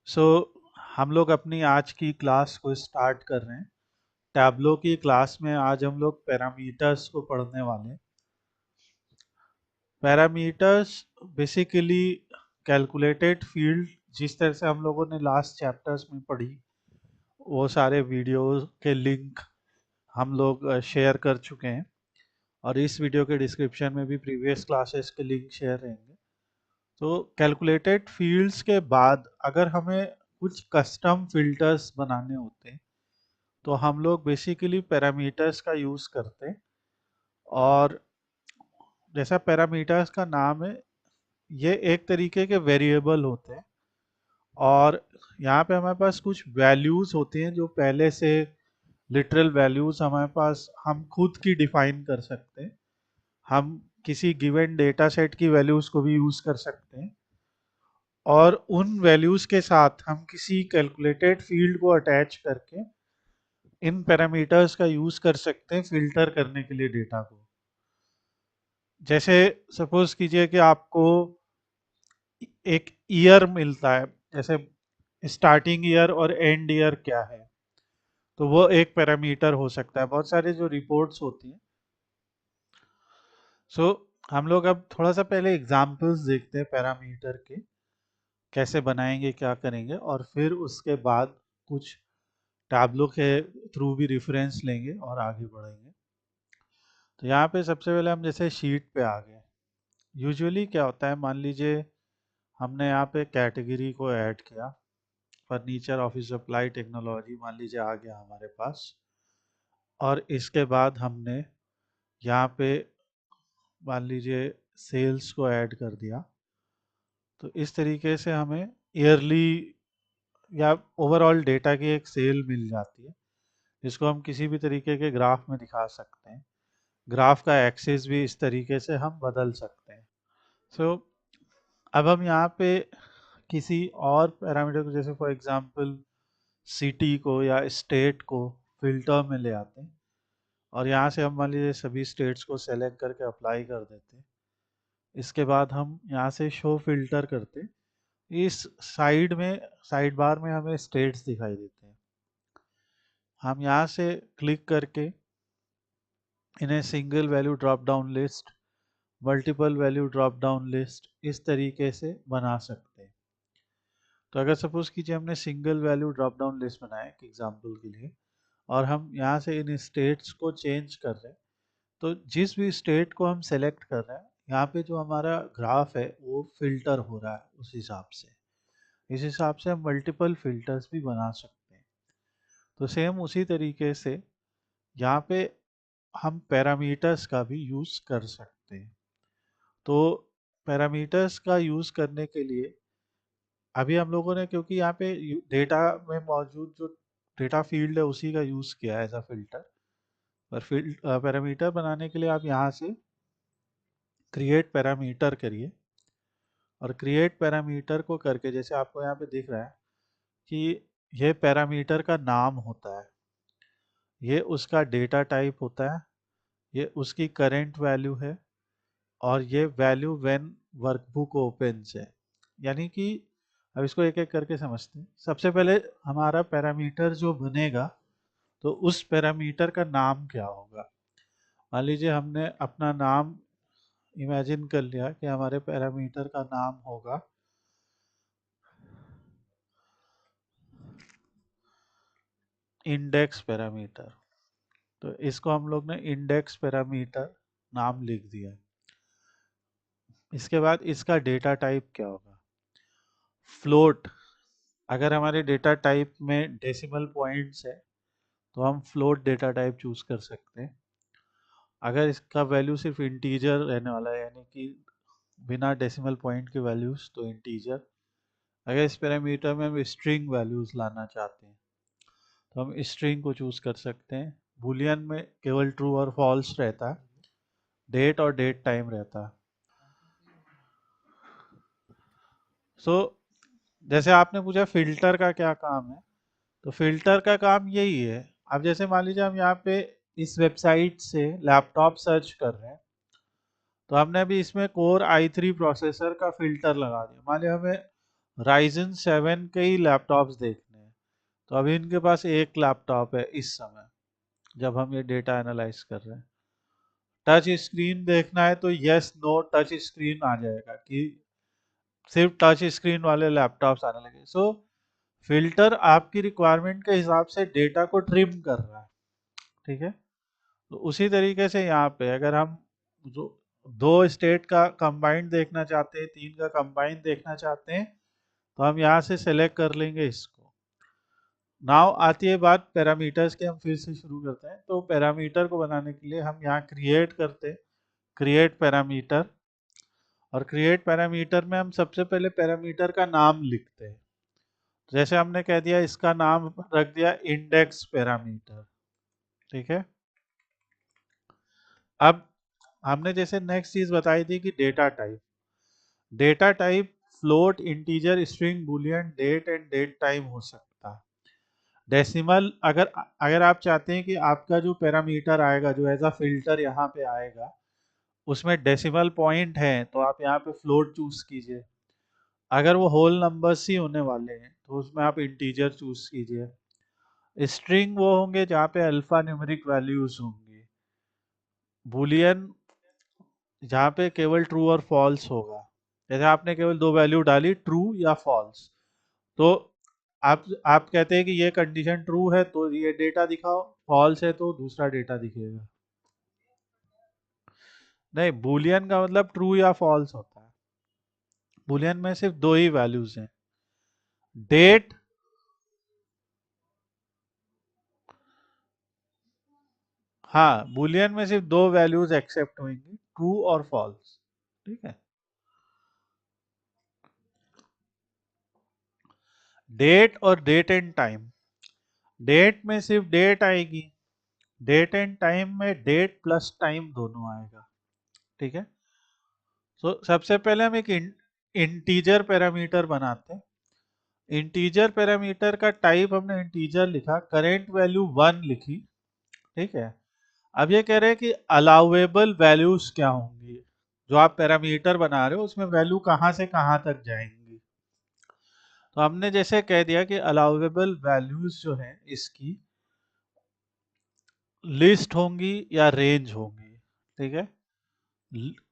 सो हम लोग अपनी आज की क्लास को स्टार्ट कर रहे हैं। टैब्लो की क्लास में आज हम लोग पैरामीटर्स को पढ़ने वाले हैं। पैरामीटर्स बेसिकली कैलकुलेटेड फील्ड, जिस तरह से हम लोगों ने लास्ट चैप्टर्स में पढ़ी, वो सारे वीडियोस के लिंक हम लोग शेयर कर चुके हैं और इस वीडियो के डिस्क्रिप्शन में भी प्रीवियस क्लासेस के लिंक शेयर रहेंगे। तो कैलकुलेटेड फील्ड्स के बाद अगर हमें कुछ कस्टम फिल्टर्स बनाने होते हैं तो हम लोग बेसिकली पैरामीटर्स का यूज़ करते हैं। और जैसा पैरामीटर्स का नाम है, ये एक तरीके के वेरिएबल होते हैं और यहाँ पे हमारे पास कुछ वैल्यूज़ होती हैं जो पहले से लिटरल वैल्यूज़ हमारे पास हम खुद की डिफाइन कर सकते हैं। हम किसी गिवन डेटा सेट की वैल्यूज़ को भी यूज़ कर सकते हैं और उन वैल्यूज़ के साथ हम किसी कैलकुलेटेड फील्ड को अटैच करके इन पैरामीटर्स का यूज़ कर सकते हैं फिल्टर करने के लिए डेटा को। जैसे सपोज कीजिए कि आपको एक ईयर मिलता है, जैसे स्टार्टिंग ईयर और एंड ईयर क्या है, तो वो एक पैरामीटर हो सकता है। बहुत सारे जो रिपोर्ट्स होती हैं। सो हम लोग अब थोड़ा सा पहले एग्जांपल्स देखते हैं पैरामीटर के, कैसे बनाएंगे, क्या करेंगे, और फिर उसके बाद कुछ टैब्लो के थ्रू भी रेफरेंस लेंगे और आगे बढ़ेंगे। तो यहाँ पे सबसे पहले हम जैसे शीट पे आ गए। यूजुअली क्या होता है, मान लीजिए हमने यहाँ पे कैटेगरी को ऐड किया, फर्नीचर, ऑफिस सप्लाई, टेक्नोलॉजी मान लीजिए आ गया हमारे पास। और इसके बाद हमने यहाँ पे मान लीजिए सेल्स को ऐड कर दिया। तो इस तरीके से हमें ईयरली या ओवरऑल डेटा की एक सेल मिल जाती है, जिसको हम किसी भी तरीके के ग्राफ में दिखा सकते हैं। ग्राफ का एक्सिस भी इस तरीके से हम बदल सकते हैं। सो अब हम यहाँ पे किसी और पैरामीटर को, जैसे फॉर एग्जांपल सिटी को या स्टेट को फिल्टर में ले आते हैं और यहाँ से हम मान लीजिए सभी स्टेट्स को सेलेक्ट करके अप्लाई कर देते हैं। इसके बाद हम यहाँ से शो फिल्टर करते हैं। इस साइड बार में हमें स्टेट्स दिखाई देते हैं। हम यहाँ से क्लिक करके इन्हें single value drop down list, multiple value drop down list, इस तरीके से बना सकते हैं। तो अगर सपोज कीजिए हमने single value drop down list बनाया एक एग्जांपल के लिए और हम यहाँ से इन स्टेट्स को चेंज कर रहे हैं, तो जिस भी स्टेट को हम सेलेक्ट कर रहे हैं, यहाँ पे जो हमारा ग्राफ है वो फिल्टर हो रहा है उस हिसाब से। इस हिसाब से हम मल्टीपल फिल्टर्स भी बना सकते हैं। तो सेम उसी तरीके से यहाँ पे हम पैरामीटर्स का भी यूज़ कर सकते हैं। तो पैरामीटर्स का यूज़ करने के लिए अभी हम लोगों ने, क्योंकि यहाँ पे डेटा में मौजूद जो डेटा फील्ड है उसी का यूज़ किया है एज अ फिल्टर। पर फील्ड पैरामीटर बनाने के लिए आप यहाँ से क्रिएट पैरामीटर करिए और क्रिएट पैरामीटर को करके, जैसे आपको यहाँ पे दिख रहा है कि ये पैरामीटर का नाम होता है, ये उसका डेटा टाइप होता है, ये उसकी करंट वैल्यू है और ये वैल्यू व्हेन वर्कबुक ओपन्स है। यानी कि अब इसको एक एक करके समझते हैं। सबसे पहले हमारा पैरामीटर जो बनेगा, तो उस पैरामीटर का नाम क्या होगा। मान लीजिए हमने अपना नाम इमेजिन कर लिया कि हमारे पैरामीटर का नाम होगा इंडेक्स पैरामीटर। तो इसको हम लोग ने इंडेक्स पैरामीटर नाम लिख दिया। इसके बाद इसका डेटा टाइप क्या होगा, फ्लोट। अगर हमारे डेटा टाइप में डेसिमल पॉइंट्स है तो हम फ्लोट डेटा टाइप चूज कर सकते हैं। अगर इसका वैल्यू सिर्फ इंटीजर रहने वाला है, यानी कि बिना डेसिमल पॉइंट के वैल्यूज, तो इंटीजर। अगर इस पैरामीटर में हम स्ट्रिंग वैल्यूज लाना चाहते हैं तो हम स्ट्रिंग को चूज कर सकते हैं। बूलियन में केवल ट्रू और फॉल्स रहता है, डेट और डेट टाइम रहता है। सो जैसे आपने पूछा फिल्टर का क्या काम है, तो फिल्टर का काम यही है। अब जैसे मान लीजिए हम यहाँ पे इस वेबसाइट से लैपटॉप सर्च कर रहे हैं, तो हमने अभी इसमें कोर i3 प्रोसेसर का फिल्टर लगा दिया। मान लिया हमें Ryzen 7 के ही लैपटॉप्स देखने हैं। तो अभी इनके पास एक लैपटॉप है इस समय, जब हम ये डेटा एनालाइज कर रहे हैं। टच स्क्रीन देखना है तो यस नो टच स्क्रीन आ जाएगा कि सिर्फ टच स्क्रीन वाले लैपटॉप्स आने लगे। सो फिल्टर आपकी रिक्वायरमेंट के हिसाब से डेटा को ट्रिम कर रहा है, ठीक है। तो उसी तरीके से यहाँ पे अगर हम जो दो स्टेट का कंबाइंड देखना चाहते हैं, तीन का कंबाइंड देखना चाहते हैं, तो हम यहाँ से सेलेक्ट कर लेंगे इसको। नाउ आती है बात पैरामीटर्स की, हम फिर से शुरू करते हैं। तो पैरामीटर को बनाने के लिए हम यहाँ क्रिएट करते हैं, क्रिएट पैरामीटर। और क्रिएट पैरामीटर में हम सबसे पहले पैरामीटर का नाम लिखते हैं। जैसे हमने कह दिया, इसका नाम रख दिया इंडेक्स पैरामीटर, ठीक है। अब हमने जैसे नेक्स्ट चीज बताई थी कि data type, data type float, integer, string, boolean, date and date time हो सकता है। डेसिमल, अगर अगर आप चाहते हैं कि आपका जो पैरामीटर आएगा, जो एज अ फिल्टर यहाँ पे आएगा, उसमें डेसिमल पॉइंट है, तो आप यहाँ पे फ्लोट चूज कीजिए। अगर वो होल नंबर्स ही होने वाले हैं तो उसमें आप इंटीजर चूज कीजिए। स्ट्रिंग वो होंगे जहाँ पे अल्फा न्यूमेरिक वैल्यूज होंगी। बूलियन जहाँ पे केवल ट्रू और फॉल्स होगा। जैसे आपने केवल दो वैल्यू डाली, ट्रू या फॉल्स, तो आप कहते हैं कि ये कंडीशन ट्रू है तो ये डेटा दिखाओ, फॉल्स है तो दूसरा डेटा दिखेगा। नहीं, बूलियन का मतलब ट्रू या फॉल्स होता है। बूलियन में सिर्फ दो ही वैल्यूज हैं। डेट, हाँ, बूलियन में सिर्फ दो वैल्यूज एक्सेप्ट होंगी, ट्रू और फॉल्स, ठीक है। डेट और डेट एंड टाइम, डेट में सिर्फ डेट आएगी, डेट एंड टाइम में डेट प्लस टाइम दोनों आएगा, ठीक है। सो सबसे पहले हम एक इंटीजर पैरामीटर बनाते हैं। इंटीजर पैरामीटर का टाइप हमने इंटीजर लिखा, करेंट वैल्यू 1 लिखी, ठीक है। अब ये कह रहे हैं कि अलाउेबल वैल्यूज क्या होंगी, जो आप पैरामीटर बना रहे हो उसमें वैल्यू कहाँ से कहाँ तक जाएंगी। तो हमने जैसे कह दिया कि अलाउेबल वैल्यूज जो है इसकी लिस्ट होंगी या रेंज होंगी, ठीक है।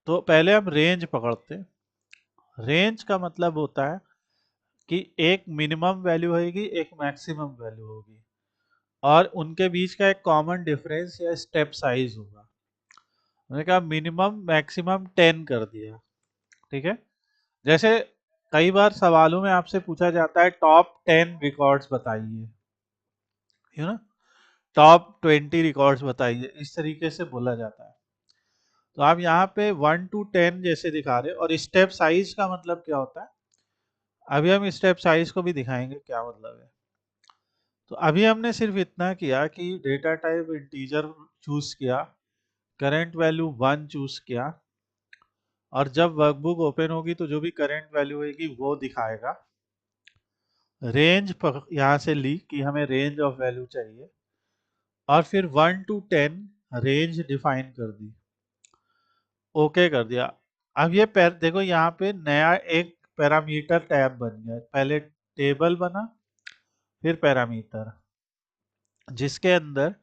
तो पहले हम रेंज पकड़ते हैं। रेंज का मतलब होता है कि एक मिनिमम वैल्यू होगी, एक मैक्सिमम वैल्यू होगी, और उनके बीच का एक कॉमन डिफरेंस या स्टेप साइज होगा। मैंने कहा मिनिमम मैक्सिमम 10 कर दिया, ठीक है। जैसे कई बार सवालों में आपसे पूछा जाता है टॉप 10 रिकॉर्ड्स बताइए, यू ना, टॉप 20 रिकॉर्ड्स बताइए, इस तरीके से बोला जाता है। तो आप यहाँ पे 1 to 10 जैसे दिखा रहे हो, और स्टेप साइज का मतलब क्या होता है, अभी हम स्टेप साइज को भी दिखाएंगे क्या मतलब है। तो अभी हमने सिर्फ इतना किया कि डेटा टाइप इंटीजर चूज किया, करंट वैल्यू 1 चूज किया, और जब वर्कबुक ओपन होगी तो जो भी करंट वैल्यू होगी वो दिखाएगा। रेंज यहाँ से ली कि हमें रेंज ऑफ वैल्यू चाहिए, और फिर 1 to 10 रेंज डिफाइन कर दी, ओके कर दिया। अब ये देखो यहाँ पे नया एक पैरामीटर टैब बन गया। पहले टेबल बना, फिर पैरामीटर, जिसके अंदर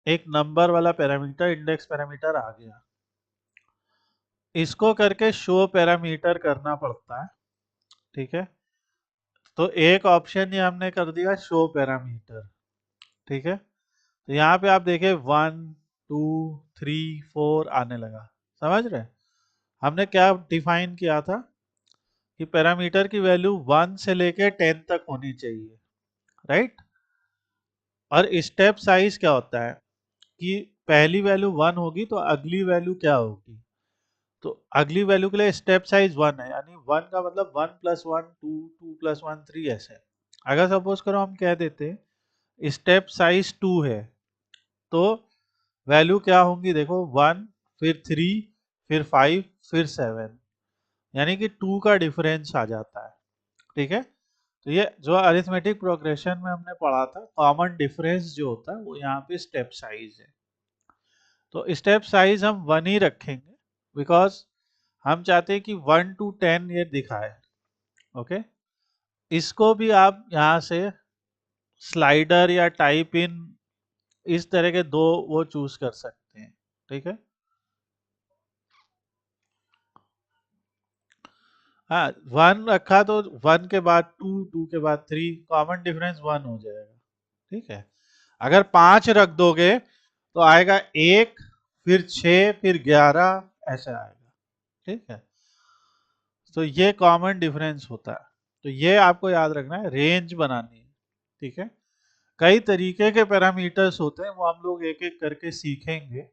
एक नंबर वाला पैरामीटर, इंडेक्स पैरामीटर आ गया। इसको करके शो पैरामीटर करना पड़ता है, ठीक है। तो एक ऑप्शन ये हमने कर दिया शो पैरामीटर, ठीक है। तो यहाँ पे आप देखें 1 2 3 4 आने लगा, समझ रहे। हमने क्या डिफाइन किया था कि पैरामीटर की वैल्यू 1 से लेके 10 तक होनी चाहिए, राइट। और स्टेप साइज क्या होता है कि पहली वैल्यू 1 होगी तो अगली वैल्यू क्या होगी, तो अगली वैल्यू के लिए स्टेप साइज 1 है, यानी 1 का मतलब 1 + 1 2 2 + 1 3 ऐसे। अगर सपोज करो हम कह देते हैं स्टेप साइज 2 है, तो वैल्यू क्या होंगी देखो, 1 फिर 3 फिर 5 फिर 7, यानी कि 2 का डिफरेंस आ जाता है, ठीक है। तो ये जो अरिथमेटिक प्रोग्रेशन में हमने पढ़ा था, कॉमन डिफरेंस जो होता है वो यहाँ पे स्टेप साइज है। तो स्टेप साइज हम 1 ही रखेंगे, बिकॉज हम चाहते हैं कि 1 to 10 ये दिखाए, ओके। इसको भी आप यहाँ से स्लाइडर या टाइप इन इस तरह के दो वो चूज कर सकते हैं। ठीक है, हाँ, वन रखा तो वन के बाद टू, टू के बाद थ्री, कॉमन डिफरेंस वन हो जाएगा। ठीक है, अगर पांच रख दोगे तो आएगा एक, फिर छः, फिर 11, ऐसे आएगा। ठीक है, तो ये कॉमन डिफरेंस होता है। तो ये आपको याद रखना है, रेंज बनानी है। ठीक है, कई तरीके के पैरामीटर्स होते हैं, वो हम लोग एक एक करके सीखेंगे,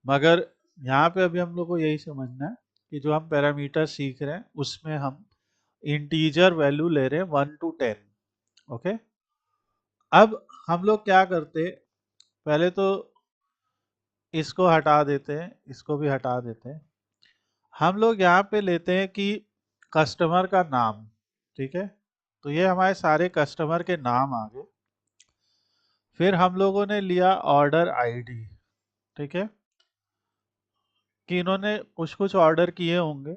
मगर यहाँ पे अभी हम लोग को यही समझना है कि जो हम पैरामीटर सीख रहे हैं उसमें हम इंटीजर वैल्यू ले रहे हैं 1 to 10। ओके, अब हम लोग क्या करते हैं, पहले तो इसको हटा देते हैं, इसको भी हटा देते हैं। हम लोग यहाँ पे लेते हैं कि कस्टमर का नाम। ठीक है, तो ये हमारे सारे कस्टमर के नाम आ गए। फिर हम लोगों ने लिया ऑर्डर आईडी। ठीक है, कि इन्होंने कुछ कुछ ऑर्डर किए होंगे,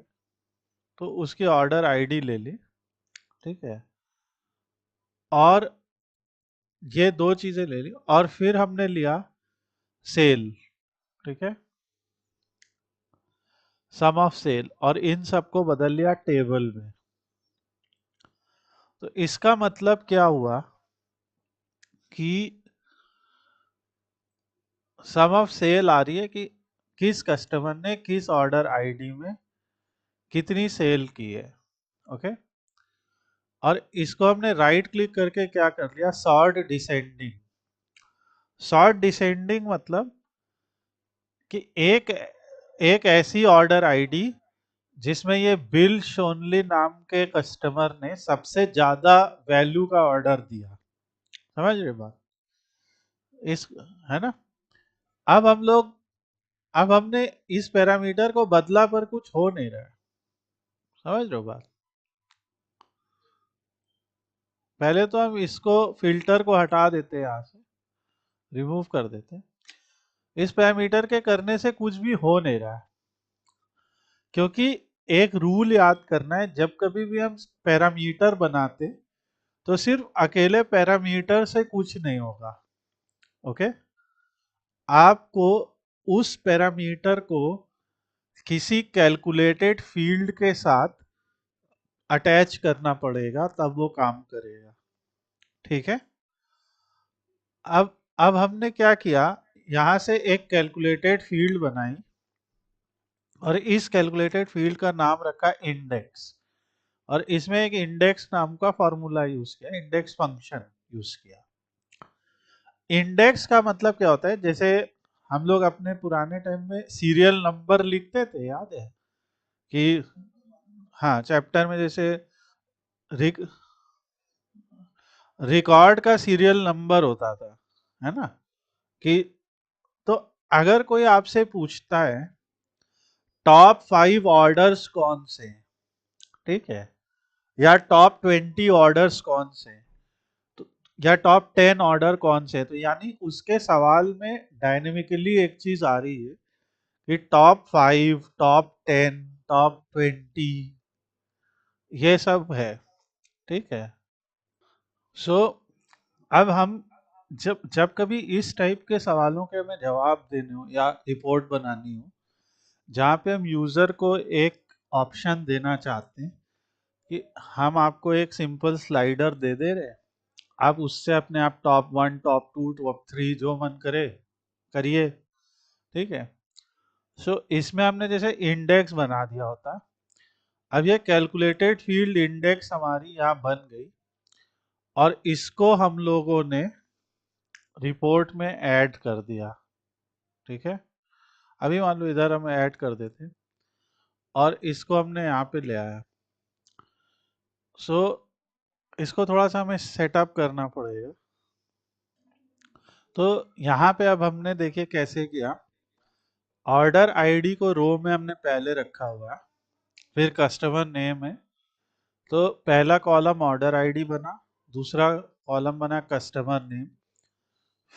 तो उसकी ऑर्डर आईडी ले ली। ठीक है, और ये दो चीजें ले ली, और फिर हमने लिया सेल। ठीक है, सम ऑफ सेल, और इन सबको बदल लिया टेबल में। तो इसका मतलब क्या हुआ कि सम ऑफ सेल आ रही है कि किस कस्टमर ने किस ऑर्डर आईडी में कितनी सेल की है। ओके, और इसको हमने राइट क्लिक करके क्या कर लिया, सॉर्ट डिसेंडिंग। सॉर्ट डिसेंडिंग मतलब कि एक एक ऐसी ऑर्डर आईडी जिसमें ये बिल शोनली नाम के कस्टमर ने सबसे ज्यादा वैल्यू का ऑर्डर दिया। समझ रहे बात, इस, है ना। अब हम लोग, अब हमने इस पैरामीटर को बदला पर कुछ हो नहीं रहा है। समझ रहे हो बात, पहले तो हम इसको फिल्टर को हटा देते हैं, यहाँ से रिमूव कर देते हैं। इस पैरामीटर के करने से कुछ भी हो नहीं रहा है, क्योंकि एक रूल याद करना है, जब कभी भी हम पैरामीटर बनाते तो सिर्फ अकेले पैरामीटर से कुछ नहीं होगा। ओके, आपको उस पैरामीटर को किसी कैलकुलेटेड फील्ड के साथ अटैच करना पड़ेगा, तब वो काम करेगा। ठीक है, अब हमने क्या किया, यहां से एक कैलकुलेटेड फील्ड बनाई, और इस कैलकुलेटेड फील्ड का नाम रखा इंडेक्स, और इसमें एक इंडेक्स नाम का फॉर्मूला यूज किया, इंडेक्स फंक्शन यूज किया। इंडेक्स का मतलब क्या होता है, जैसे हम लोग अपने पुराने टाइम में सीरियल नंबर लिखते थे, याद है कि, हाँ, चैप्टर में जैसे रिक, रिकॉर्ड का सीरियल नंबर होता था, है ना, कि, तो अगर कोई आपसे पूछता है टॉप 5 ऑर्डर्स कौन से हैं, ठीक है, या टॉप 20 ऑर्डर्स कौन से हैं, तो, या टॉप 10 ऑर्डर कौन से हैं, तो यानी उसके सवाल में डायनेमिकली एक चीज आ रही है कि टॉप 5, टॉप 10, टॉप 20, ये सब है। ठीक है, सो अब हम जब जब कभी इस टाइप के सवालों के हमें जवाब देने हो या रिपोर्ट बनानी हो, जहाँ पे हम यूजर को एक ऑप्शन देना चाहते हैं कि हम आपको एक सिंपल स्लाइडर दे दे रहे हैं, आप उससे अपने आप टॉप 1, टॉप 2, टॉप 3 जो मन करे करिए। ठीक है, सो इसमें हमने जैसे इंडेक्स बना दिया होता, अब ये कैलकुलेटेड फील्ड इंडेक्स हमारी यहाँ बन गई, और इसको हम लोगों ने रिपोर्ट में ऐड कर दिया। ठीक है, अभी मान लो इधर हम ऐड कर देते, और इसको हमने यहाँ पे ले आया। सो इसको थोड़ा सा हमें सेटअप करना पड़ेगा। तो यहाँ पे अब हमने देखिए कैसे किया, ऑर्डर आईडी को रो में हमने पहले रखा हुआ है, फिर कस्टमर नेम है, तो पहला कॉलम ऑर्डर आईडी बना, दूसरा कॉलम बना कस्टमर नेम,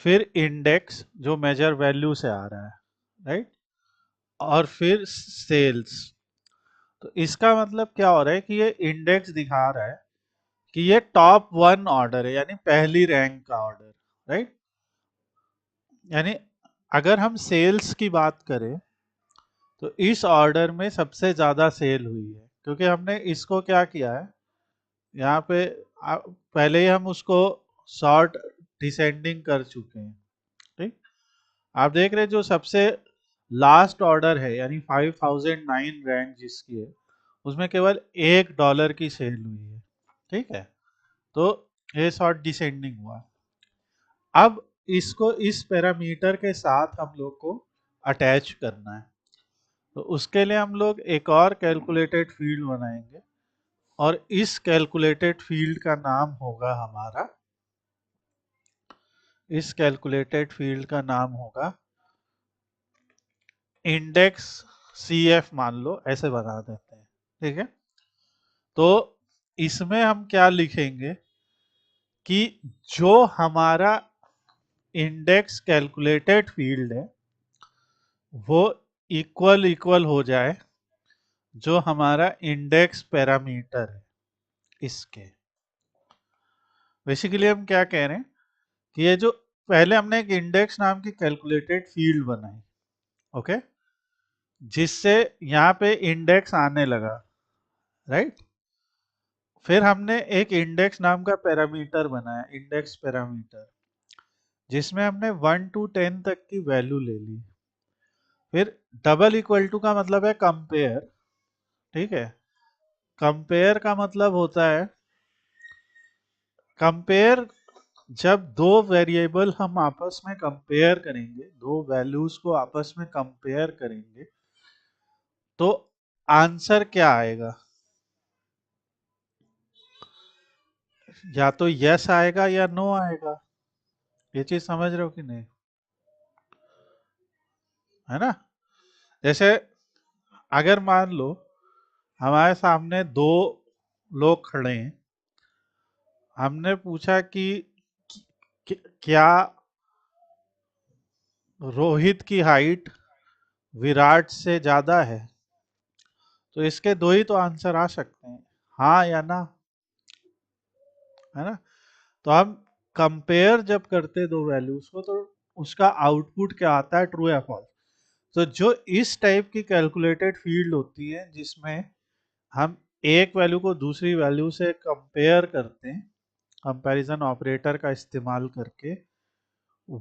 फिर इंडेक्स जो मेजर वैल्यू से आ रहा है, राइट, और फिर सेल्स। तो इसका मतलब क्या हो रहा है कि ये इंडेक्स दिखा रहा है कि ये टॉप वन ऑर्डर है, यानी पहली रैंक का ऑर्डर, राइट। यानी अगर हम सेल्स की बात करें तो इस ऑर्डर में सबसे ज्यादा सेल हुई है, क्योंकि हमने इसको क्या किया है यहाँ पे पहले ही हम उसको शॉर्ट डिसेंडिंग कर चुके हैं, ठीक। आप देख रहे हैं जो सबसे लास्ट ऑर्डर है यानी 5009 रैंक जिसकी है, उसमें केवल $1 की सेल हुई है, ठीक है। तो ये शॉर्ट डिसेंडिंग हुआ। अब इसको इस पैरामीटर के साथ हम लोग को अटैच करना है, तो उसके लिए हम लोग एक और कैलकुलेटेड फील्ड बनाएंगे, और इस कैलकुलेटेड फील्ड का नाम होगा हमारा, इस कैलकुलेटेड फील्ड का नाम होगा इंडेक्स CF, मान लो ऐसे बना देते हैं, ठीक है। तो इसमें हम क्या लिखेंगे कि जो हमारा इंडेक्स कैलकुलेटेड फील्ड है वो इक्वल इक्वल हो जाए जो हमारा इंडेक्स पैरामीटर है इसके। बेसिकली हम क्या कह रहे हैं कि ये जो पहले हमने एक इंडेक्स नाम की कैलकुलेटेड फील्ड बनाई, ओके, जिससे यहाँ पे इंडेक्स आने लगा, राइट। फिर हमने एक इंडेक्स नाम का पैरामीटर बनाया, इंडेक्स पैरामीटर, जिसमें हमने 1 to 10 तक की वैल्यू ले ली। फिर डबल इक्वल टू का मतलब है कंपेयर, ठीक है। कंपेयर का मतलब होता है, कंपेयर जब दो वेरिएबल हम आपस में कंपेयर करेंगे, दो वैल्यूज को आपस में कंपेयर करेंगे, तो आंसर क्या आएगा, या तो यस आएगा या नो आएगा। ये चीज समझ रहे हो कि नहीं, है ना। जैसे अगर मान लो हमारे सामने दो लोग खड़े हैं, हमने पूछा क्या रोहित की हाइट विराट से ज्यादा है, तो इसके दो ही तो आंसर आ सकते हैं, हाँ या ना, है ना। तो हम कंपेयर जब करते दो वैल्यूज को तो उसका आउटपुट क्या आता है, ट्रू या फॉल्स। तो जो इस टाइप की कैलकुलेटेड फील्ड होती है जिसमें हम एक वैल्यू को दूसरी वैल्यू से कंपेयर करते हैं कंपैरिजन ऑपरेटर का इस्तेमाल करके,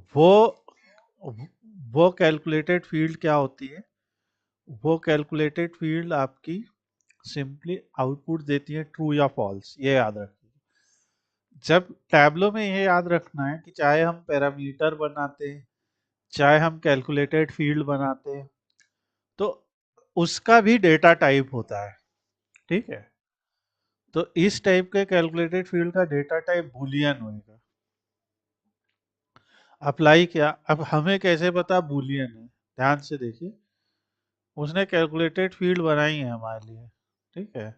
वो वो कैलकुलेटेड फील्ड क्या होती है, वो कैलकुलेटेड फील्ड आपकी सिंपली आउटपुट देती है ट्रू या फॉल्स। ये याद रखिए, जब टैबलो में ये याद रखना है कि चाहे हम पैरामीटर बनाते हैं चाहे हम कैलकुलेटेड फील्ड बनाते हैं, तो उसका भी डेटा टाइप होता है, ठीक है। तो इस टाइप के कैलकुलेटेड फील्ड का डेटा टाइप बूलियन होगा। अप्लाई किया, अब हमें कैसे पता बूलियन है, ध्यान से देखिए, उसने कैलकुलेटेड फील्ड बनाई है हमारे लिए, ठीक है।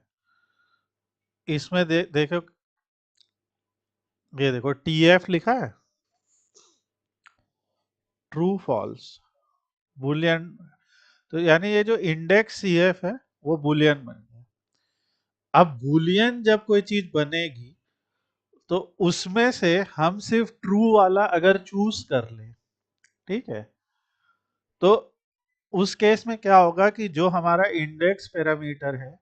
इसमें देखो, ये देखो TF लिखा है, ट्रू फॉल्स बूलियन। तो यानी ये जो इंडेक्स CF है वो बूलियन बन गया। अब बूलियन जब कोई चीज बनेगी तो उसमें से हम सिर्फ ट्रू वाला अगर चूज कर लें, ठीक है, तो उस केस में क्या होगा कि जो हमारा इंडेक्स पैरामीटर है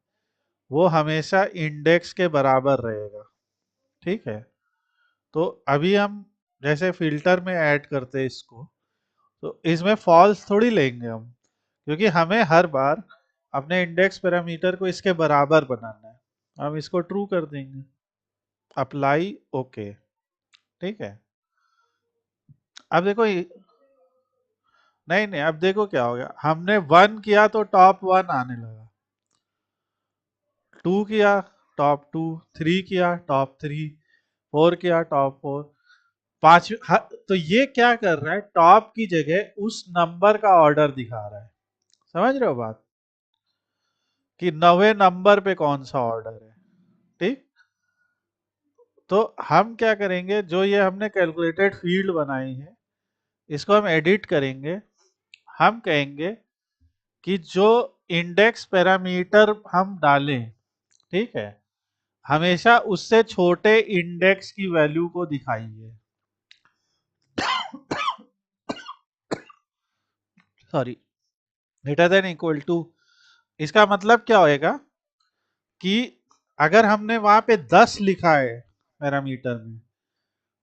वो हमेशा इंडेक्स के बराबर रहेगा, ठीक है। तो अभी हम जैसे फिल्टर में ऐड करते हैं इसको, तो इसमें फॉल्स थोड़ी लेंगे हम, क्योंकि हमें हर बार अपने इंडेक्स पैरामीटर को इसके बराबर बनाना है। हम इसको ट्रू कर देंगे, अप्लाई, ओके, ठीक है। अब देखो नहीं नहीं, अब देखो क्या हो गया, हमने 1 किया तो टॉप 1 आने लगा, 2 किया टॉप 2, 3 किया टॉप 3, 4 किया टॉप 4, 5। तो ये क्या कर रहा है, टॉप की जगह उस नंबर का ऑर्डर दिखा रहा है। समझ रहे हो बात, कि 9वें नंबर पे कौन सा ऑर्डर है, ठीक। तो हम क्या करेंगे, जो ये हमने कैलकुलेटेड फील्ड बनाई है इसको हम एडिट करेंगे। हम कहेंगे कि जो इंडेक्स पैरामीटर हम डालें, ठीक है, हमेशा उससे छोटे इंडेक्स की वैल्यू को दिखाएंगे। Sorry, greater than equal to, इसका मतलब क्या होएगा कि अगर हमने वहां पे 10 लिखा है पैरामीटर में,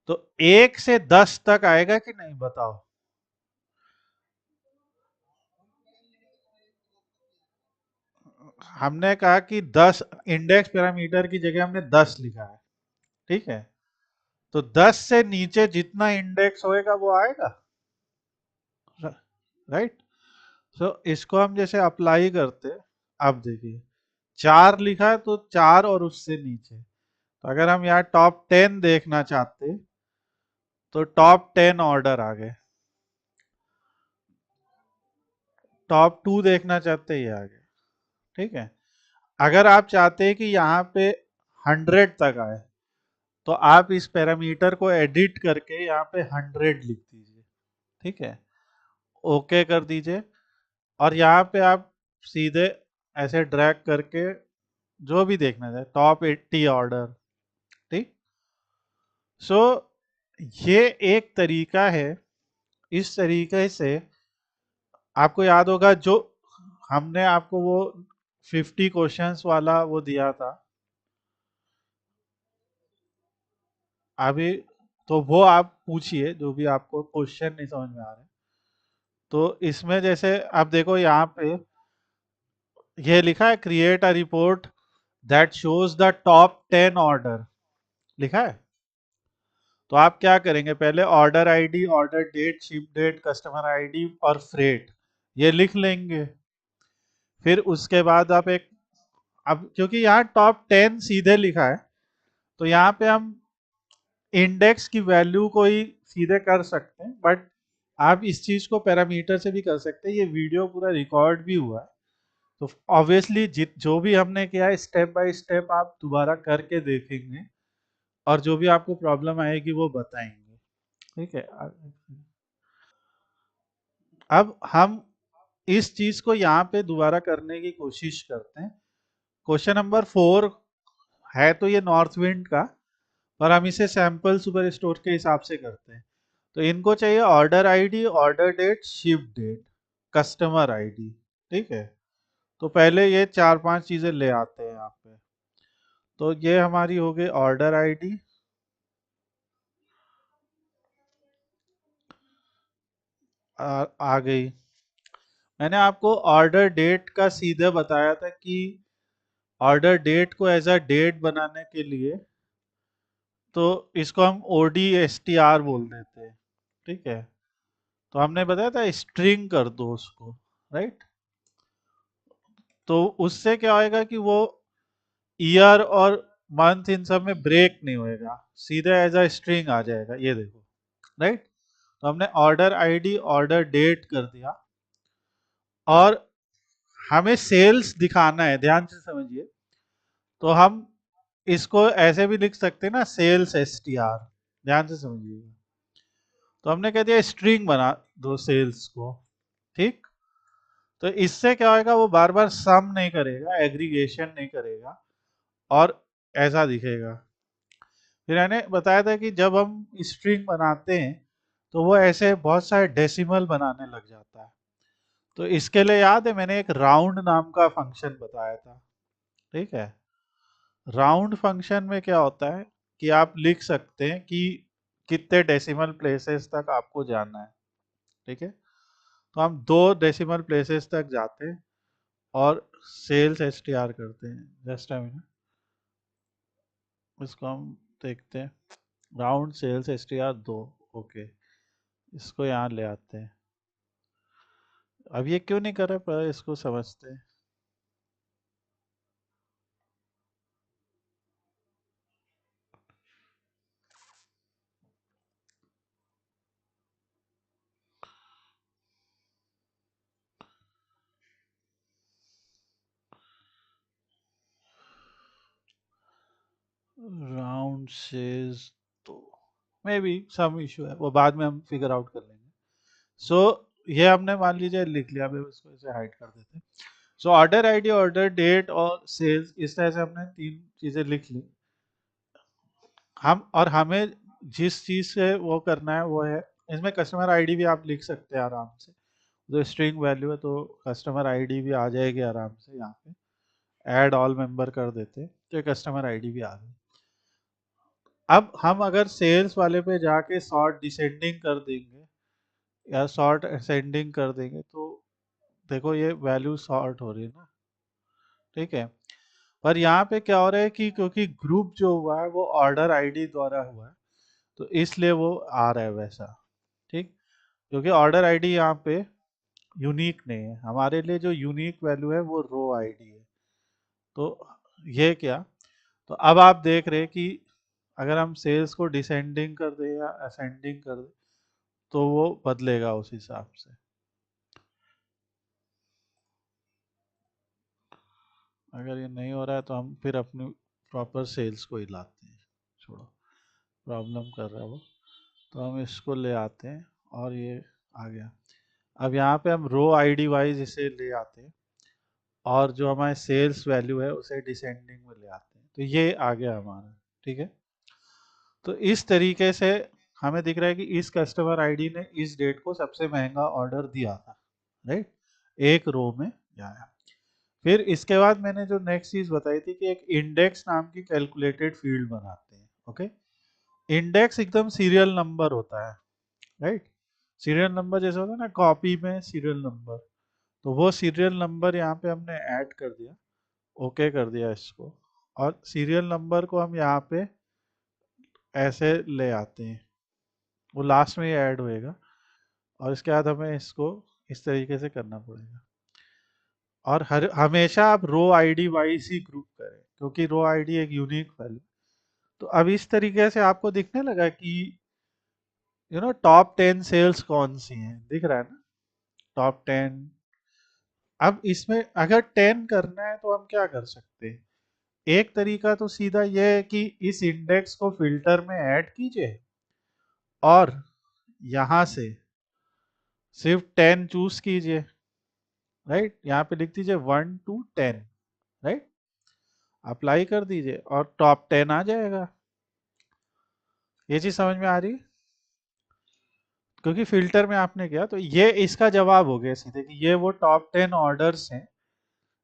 तो 1 से 10 तक आएगा कि नहीं बताओ। हमने कहा कि 10 इंडेक्स पैरामीटर की जगह हमने 10 लिखा है, ठीक है। तो 10 से नीचे जितना इंडेक्स होएगा वो आएगा, राइट। सो इसको हम जैसे अप्लाई करते, अब देखिए 4 लिखा है तो 4 और उससे नीचे। तो अगर हम यहाँ टॉप 10 देखना चाहते तो टॉप 10 ऑर्डर आ गए, टॉप 2 देखना चाहते ये आ गए, ठीक है। अगर आप चाहते हैं कि यहाँ पे 100 तक आए, तो आप इस पैरामीटर को एडिट करके यहाँ पे 100 लिख दीजिए, ठीक है। ओके कर दीजिए, और यहाँ पे आप सीधे ऐसे ड्रैग करके जो भी देखना चाहे टॉप 80 ऑर्डर, ठीक। सो ये एक तरीका है। इस तरीके से आपको याद होगा जो हमने आपको वो 50 क्वेश्चंस वाला वो दिया था अभी, तो वो आप पूछिए जो भी आपको क्वेश्चन नहीं समझ में आ रहे। तो इसमें जैसे आप देखो यहाँ पे ये लिखा है create a report that shows the top 10 order, लिखा है। तो आप क्या करेंगे, पहले order ID, order date, ship date, customer ID और फ्रेट ये लिख लेंगे। फिर उसके बाद आप एक, अब क्योंकि यहाँ टॉप 10 सीधे लिखा है, तो यहाँ पे हम इंडेक्स की वैल्यू को ही सीधे कर सकते हैं, बट आप इस चीज को पैरामीटर से भी कर सकते हैं। ये वीडियो पूरा रिकॉर्ड भी हुआ है, तो ऑब्वियसली जो भी हमने किया है स्टेप बाय स्टेप आप दोबारा करके देखेंगे, और जो भी आपको प्रॉब्लम आएगी वो बताएंगे, ठीक है। अब हम इस चीज को यहाँ पे दोबारा करने की कोशिश करते हैं। क्वेश्चन नंबर 4 है तो ये नॉर्थ विंड का, पर हम इसे सैंपल सुपर स्टोर के हिसाब से करते हैं। तो इनको चाहिए order ID, order date, ship date, customer ID, ठीक है। तो पहले ये 4-5 चीजें ले आते हैं यहाँ पे। तो ये हमारी हो गई ऑर्डर आईडी, आ गई। मैंने आपको ऑर्डर डेट का सीधे बताया था कि ऑर्डर डेट को एज अ डेट बनाने के लिए तो इसको हम ODSTR बोल देते हैं, ठीक है। तो हमने बताया था स्ट्रिंग कर दो उसको, राइट। तो उससे क्या होएगा कि वो ईयर और मंथ इन सब में ब्रेक नहीं होएगा, सीधे एज अ स्ट्रिंग आ जाएगा, ये देखो, राइट। तो हमने ऑर्डर आईडी, ऑर्डर डेट कर दिया, और हमें सेल्स दिखाना है, ध्यान से समझिए। तो हम इसको ऐसे भी लिख सकते हैं ना, सेल्स STR, ध्यान से समझिए। तो हमने कह दिया स्ट्रिंग बना दो सेल्स को, ठीक। तो इससे क्या होगा, वो बार बार सम नहीं करेगा, एग्रीगेशन नहीं करेगा, और ऐसा दिखेगा। फिर मैंने बताया था कि जब हम स्ट्रिंग बनाते हैं तो वो ऐसे बहुत सारे डेसिमल बनाने लग जाता है। तो इसके लिए याद है मैंने एक राउंड नाम का फंक्शन बताया था, ठीक है। राउंड फंक्शन में क्या होता है कि आप लिख सकते हैं कि कितने डेसिमल प्लेसेस तक आपको जाना है, ठीक है। तो हम 2 डेसिमल प्लेसेस तक जाते हैं और सेल्स STR करते हैं। जस्ट अ मिनट, इसको हम देखते हैं। Round sales STR 2, okay. इसको यहाँ ले आते हैं। अब ये क्यों नहीं कर रहे, पर इसको समझते हैं। राउंड सेल्स तो मे बी सम इशू है, वो बाद में हम फिगर आउट कर लेंगे। सो ये हमने मान लीजिए लिख लिया, अब इसको ऐसे हाइड कर देते हैं। So order ID, order date और सेल्स, इस तरह से हमने तीन चीजें लिख ली। हम और हमें जिस चीज से वो करना है वो है, इसमें कस्टमर आईडी भी आप लिख सकते हैं आराम से। जो स्ट्रिंग वैल्यू है तो कस्टमर आईडी भी आ जाएगी आराम से। यहाँ पे ऐड ऑल मेंबर कर देते तो कस्टमर आईडी भी आ गई। अब हम अगर सेल्स वाले पे जाके सॉर्ट डिसेंडिंग कर देंगे या सॉर्ट असेंडिंग कर देंगे तो देखो ये वैल्यू सॉर्ट हो रही है ना, ठीक है। पर यहाँ पे क्या हो रहा है कि क्योंकि ग्रुप जो हुआ है वो ऑर्डर आईडी द्वारा हुआ है तो इसलिए वो आ रहा है वैसा, ठीक। क्योंकि ऑर्डर आईडी यहाँ पे यूनिक नहीं है, हमारे लिए जो यूनिक वैल्यू है वो रो आईडी है। तो ये क्या, तो अब आप देख रहे हैं कि अगर हम सेल्स को डिसेंडिंग कर दें या असेंडिंग कर दें तो वो बदलेगा उस हिसाब से। अगर ये नहीं हो रहा है तो हम फिर अपनी प्रॉपर सेल्स को ही लाते हैं। छोड़ो, प्रॉब्लम कर रहा है वो, तो हम इसको ले आते हैं और ये आ गया। अब यहाँ पे हम रो आईडी वाइज इसे ले आते हैं और जो हमारे सेल्स वैल्यू है उसे डिसेंडिंग में ले आते हैं, तो ये आ गया हमारा, ठीक है। तो इस तरीके से हमें दिख रहा है कि इस कस्टमर आईडी ने इस डेट को सबसे महंगा ऑर्डर दिया था, राइट, एक रो में आया। फिर इसके बाद मैंने जो नेक्स्ट चीज बताई थी कि एक इंडेक्स नाम की कैलकुलेटेड फील्ड बनाते हैं, ओके। इंडेक्स एकदम सीरियल नंबर होता है, राइट। सीरियल नंबर जैसे होता है ना कॉपी में सीरियल नंबर, तो वो सीरियल नंबर यहाँ पे हमने ऐड कर दिया, ओके कर दिया इसको। और सीरियल नंबर को हम यहाँ पे ऐसे ले आते हैं, वो लास्ट में ही ऐड होएगा। और इसके बाद हमें इसको इस तरीके से करना पड़ेगा। और हर हमेशा आप रो आईडी वाइज ही ग्रुप करें क्योंकि रो आईडी एक यूनिक वैल्यू। तो अब इस तरीके से आपको दिखने लगा कि टॉप 10 सेल्स कौन सी हैं, दिख रहा है ना, टॉप 10। अब इसमें अगर 10 करना है तो हम क्या कर सकते हैं, एक तरीका तो सीधा ये है कि इस इंडेक्स को फिल्टर में ऐड कीजिए और यहां से सिर्फ 10 चूज कीजिए, राइट। यहाँ पे लिख दीजिए 1 to 10, राइट, अप्लाई कर दीजिए और टॉप 10 आ जाएगा। ये चीज समझ में आ रही है, क्योंकि फिल्टर में आपने किया तो ये इसका जवाब हो गया सीधे कि ये वो टॉप 10 ऑर्डर्स हैं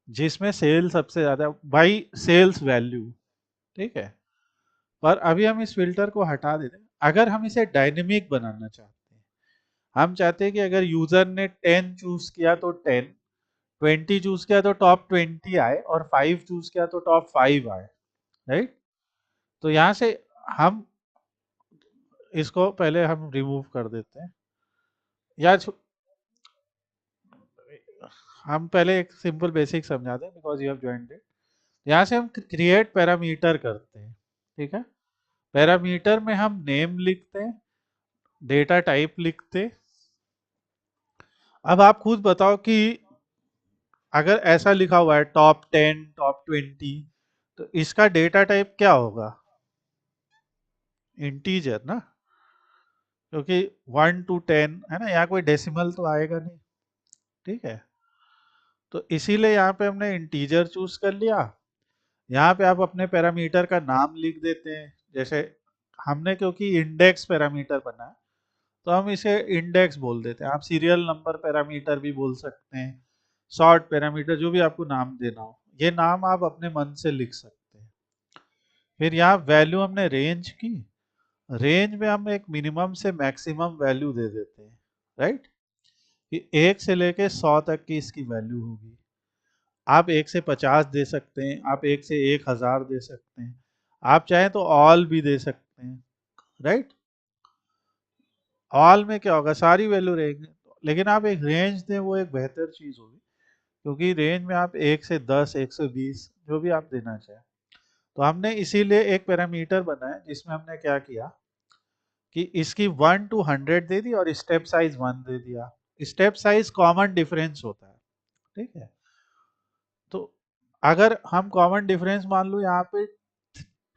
जिसमें सेल सबसे ज्यादा बाई सेल्स वैल्यू, ठीक है। पर अभी हम इस फिल्टर को हटा देते हैं। अगर हम इसे डायनेमिक बनाना चाहते हैं, हम चाहते हैं कि अगर यूजर ने 10 चूज किया तो 10, 20 चूज किया तो टॉप 20 आए और 5 चूज किया तो टॉप 5 आए, राइट। तो यहाँ से हम इसको पहले हम रिमूव कर देते हैं, या हम पहले एक सिंपल बेसिक समझा दें because you have joined it. यहाँ से हम क्रिएट पैरामीटर करते हैं, ठीक है। पैरामीटर में हम नेम लिखते हैं, डेटा टाइप लिखते। अब आप खुद बताओ कि अगर ऐसा लिखा हुआ है टॉप 10 टॉप 20 तो इसका डेटा टाइप क्या होगा, इंटीजर ना, क्योंकि 1 to 10 है ना, यहाँ कोई डेसिमल तो आएगा नहीं, ठीक है। तो इसीलिए यहाँ पे हमने इंटीजर चूज कर लिया। यहाँ पे आप अपने पैरामीटर का नाम लिख देते हैं, जैसे हमने क्योंकि इंडेक्स पैरामीटर बना है तो हम इसे इंडेक्स बोल देते हैं। आप सीरियल नंबर पैरामीटर भी बोल सकते हैं, सॉर्ट पैरामीटर, जो भी आपको नाम देना हो, ये नाम आप अपने मन से लिख सकते हैं। फिर यहाँ वैल्यू हमने रेंज की, रेंज में हम एक मिनिमम से मैक्सिमम वैल्यू दे देते हैं, राइट, कि 1 से लेके 100 तक की इसकी वैल्यू होगी। आप 1 से 50 दे सकते हैं, आप 1 से 1000 दे सकते हैं, आप चाहें तो ऑल भी दे सकते हैं, राइट। ऑल में क्या होगा, सारी वैल्यू रहेंगे, लेकिन आप एक रेंज दें वो एक बेहतर चीज होगी, क्योंकि रेंज में आप 1 से 10 120 जो भी आप देना चाहें। तो हमने इसीलिए एक पैरामीटर बनाया जिसमें हमने क्या किया कि इसकी 1 to 100 दे दी और स्टेप साइज 1 दे दिया। स्टेप साइज कॉमन डिफरेंस होता है, ठीक है। तो अगर हम कॉमन डिफरेंस मान लो यहाँ पे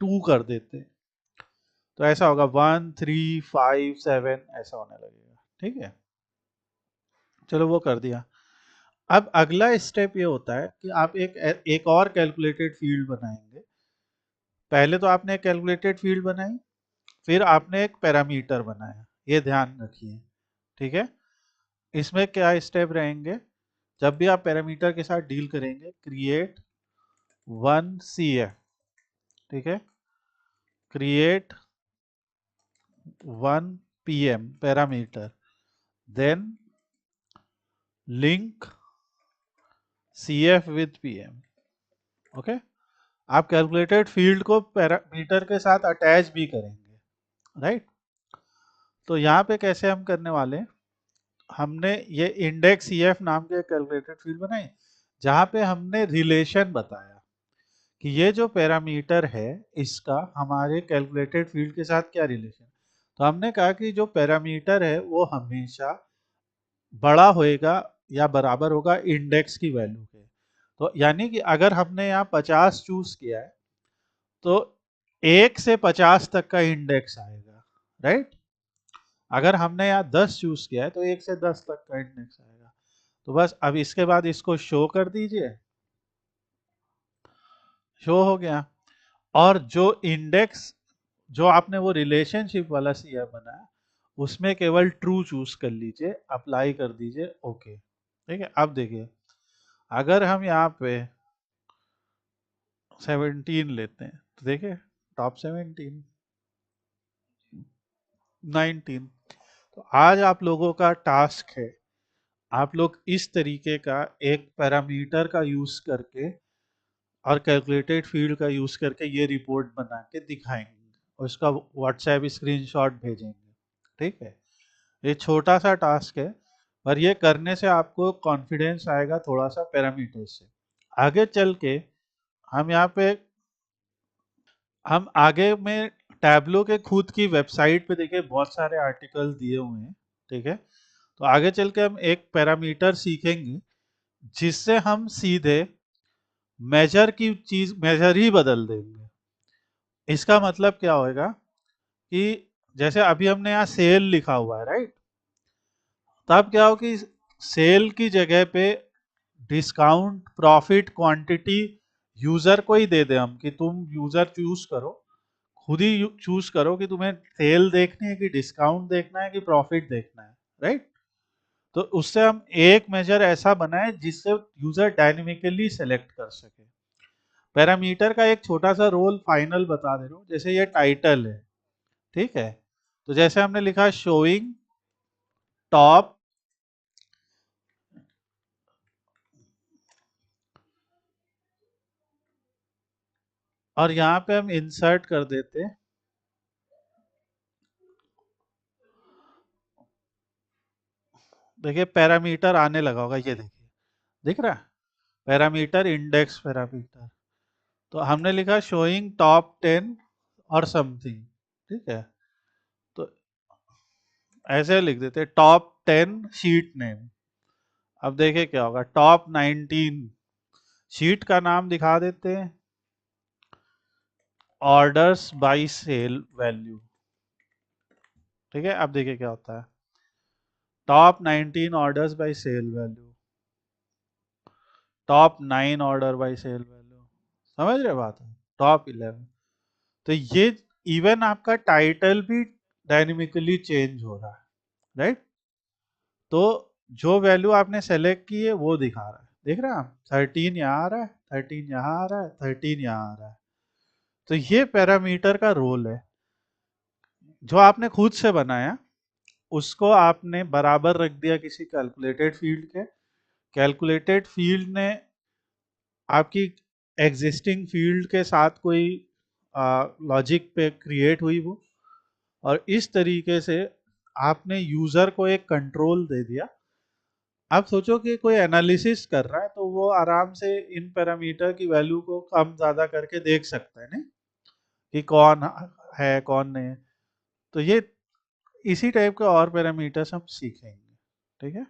2 कर देते हैं तो ऐसा होगा 1 3 5 7 ऐसा होने लगेगा, ठीक है। चलो वो कर दिया। अब अगला स्टेप ये होता है कि आप एक और कैलकुलेटेड फील्ड बनाएंगे। पहले तो आपने एक कैलकुलेटेड फील्ड बनाई, फिर आपने एक पैरामीटर बनाया, ये ध्यान रखिए। ठीक है, इसमें क्या स्टेप रहेंगे? जब भी आप पैरामीटर के साथ डील करेंगे, क्रिएट वन सी एफ, ठीक है, create one P M parameter, then link C F with P M. Okay, आप कैलकुलेटेड फील्ड को पैरामीटर के साथ अटैच भी करेंगे, राइट? तो यहाँ पे कैसे हम करने वाले हैं, हमने ये इंडेक्स ईएफ नाम के कैलकुलेटेड फील्ड बनाई, जहाँ पे हमने रिलेशन बताया कि ये जो पैरामीटर है इसका हमारे कैलकुलेटेड फील्ड के साथ क्या रिलेशन। तो हमने कहा कि जो पैरामीटर है वो हमेशा बड़ा होएगा या बराबर होगा इंडेक्स की वैल्यू के। तो यानी कि अगर हमने यहाँ 50 चूज किया है तो 1 से 50 तक का इंडेक्स आएगा, राइट? अगर हमने यहाँ 10 चूज किया है तो 1 से 10 तक का इंडेक्स आएगा। तो बस अब इसके बाद इसको शो कर दीजिए, शो हो गया। और जो इंडेक्स, जो आपने वो रिलेशनशिप वाला सीएफ बनाया, उसमें केवल ट्रू चूज कर लीजिए, अप्लाई कर दीजिए, ओके। ठीक है, अब देखिए अगर हम यहाँ पे 17 लेते हैं तो देखिए टॉप 17, 19। तो आज आप लोगों का टास्क है, आप लोग इस तरीके का एक पैरामीटर का यूज करके और कैलकुलेटेड फील्ड का यूज करके ये रिपोर्ट बना के दिखाएंगे और इसका व्हाट्सएप स्क्रीनशॉट भेजेंगे। ठीक है, ये छोटा सा टास्क है, पर ये करने से आपको कॉन्फिडेंस आएगा थोड़ा सा पैरामीटर से। आगे चल के हम यहाँ पे, हम आगे में टैबलो के खुद की वेबसाइट पे देखिए बहुत सारे आर्टिकल दिए हुए हैं। ठीक है, तो आगे चल के हम एक पैरामीटर सीखेंगे जिससे हम सीधे मेजर की चीज, मेजर ही बदल देंगे। इसका मतलब क्या होएगा कि जैसे अभी हमने यहाँ सेल लिखा हुआ है, राइट? तब क्या हो कि सेल की जगह पे डिस्काउंट, प्रॉफिट, क्वांटिटी यूजर को ही दे दे हम कि तुम यूजर चूज करो, खुद ही चूज करो कि तुम्हें सेल देखनी है कि डिस्काउंट देखना है कि प्रॉफिट देखना है, राइट? तो उससे हम एक मेजर ऐसा बनाए जिससे यूजर डायनेमिकली सेलेक्ट कर सके। पैरामीटर का एक छोटा सा रोल फाइनल बता दे रहा हूँ, जैसे ये टाइटल है, ठीक है, तो जैसे हमने लिखा शोइंग टॉप, और यहाँ पे हम इंसर्ट कर देते, देखिए पैरामीटर आने लगा होगा, ये देखिए दिख रहा है, पैरामीटर, इंडेक्स पैरामीटर। तो हमने लिखा शोइंग टॉप 10 और समथिंग, ठीक है, तो ऐसे लिख देते टॉप 10 शीट नेम। अब देखिए क्या होगा, टॉप 19 शीट का नाम दिखा देते हैं, ऑर्डर्स बाय सेल वैल्यू। ठीक है, अब देखिए क्या होता है, top 19 orders by sale value, top 9 order by sale value. समझ रहे बात है, टॉप 11। तो ये इवन आपका टाइटल भी डायनेमिकली चेंज हो रहा है, राइट? तो जो वैल्यू आपने सेलेक्ट की है वो दिखा रहा है, देख रहे हैं आप, 13 यहाँ आ रहा है, 13 यहाँ आ रहा है, 13 यहाँ आ रहा है। तो ये पैरामीटर का रोल है, जो आपने खुद से बनाया उसको आपने बराबर रख दिया किसी कैलकुलेटेड फील्ड के। कैलकुलेटेड फील्ड ने आपकी एग्जिस्टिंग फील्ड के साथ कोई लॉजिक पे क्रिएट हुई वो, और इस तरीके से आपने यूजर को एक कंट्रोल दे दिया। आप सोचो कि कोई एनालिसिस कर रहा है तो वो आराम से इन पैरामीटर की वैल्यू को कम ज्यादा करके देख सकता है, नहीं कि कौन है कौन नहीं है। तो ये इसी टाइप के और पैरामीटर्स हम सीखेंगे, ठीक है।